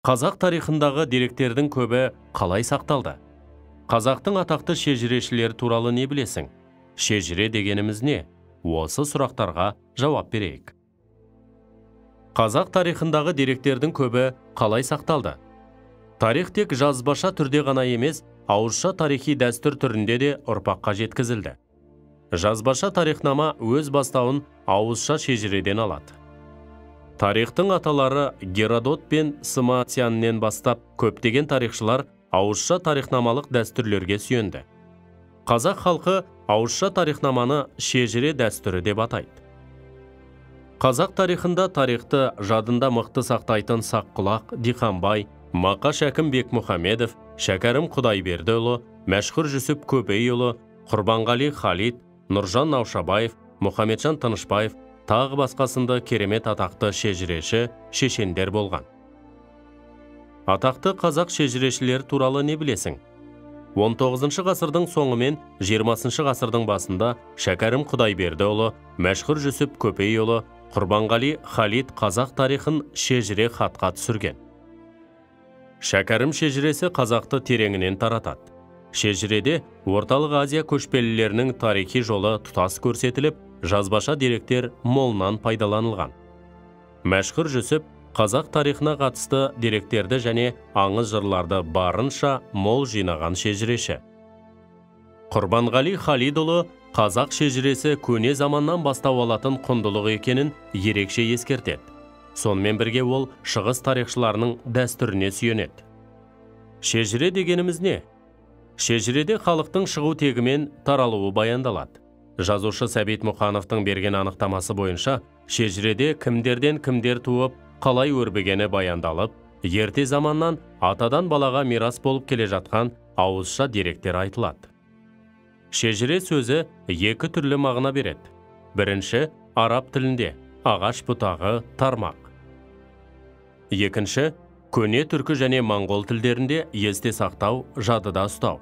Қазақ тарихындағы деректердің көбі қалай сақталды? Қазақтың атақты шежірешілері туралы не білесің? Шежіре дегеніміз не? Осы сұрақтарға жауап берейік. Қазақ тарихындағы деректердің көбі қалай сақталды? Тарих тек жазбаша түрде ғана емес, ауызша тарихи дәстүр түрінде де ұрпаққа жеткізілді. Жазбаша тарихнама өз бастауын ауызша шежіреден алады. Тарихтың аталары Геродот пен Самоцианнен бастап көптеген тарихшылар ауызша тарихнамалық дәстүрлерге сүйенді. Қазақ халқы ауызша тарихнаманы шежіре дәстүрі деп атайды. Қазақ тарихында тарихты жадында мықты сақтайтын Саққұлақ, Диханбай, Мақаш Әкім Бекмұхамедов, Шәкәрім Құдайбердіұлы, Мәшһүр Жүсіп Көпейұлы, Құрбанғали Халид, Нұржан Наушабаев, Мұхамеджан Тынышбаев, тағы басқасында керемет атақты шежіреші, шешендер болған. Атақты қазақ шежірешілер туралы не білесің? 19 ғасырдың соңы мен 20 ғасырдың басында Шәкәрім Құдайбердіұлы, Мәшһүр Жүсіп Көпейұлы, Құрбанғали Халид қазақ тарихын шежіре хатқа түсірген. Шәкәрім шежіресі қазақты тереңінен таратады. Шежіреде Орталық Азия көшпелілерінің тарихи жолы тұтас көрсетіліп, жазбаша деректер молынан пайдаланылған. Мәшһүр Жүсіп қазақ тарихына қатысты деректерді және аңыз жырларды барынша мол жинаған шежіреші. Құрбанғали Халидұлы қазақ шежіресі көне заманнан бастау алатын құндылық екенін ерекше ескертеді. Сонымен бірге ол шығыс тарихшыларының дәстүріне сүйенеді. Шежіре дегеніміз не? Шежіреде халықтың шығу тегімен таралуы баяндалады. Жазушы Сәбит Мұқановтың берген анықтамасы бойынша, шежіреде кімдерден кімдер туып, қалай өрбігені баяндалып, ерте заманнан атадан балаға мирас болып келе жатқан ауызша деректер айтылады. Шежіре сөзі екі түрлі мағына береді. Бірінші, араб тілінде, ағаш бұтағы, тармақ. Екінші, көне түркі және моңғол тілдерінде есте сақтау, жадыда ұстау.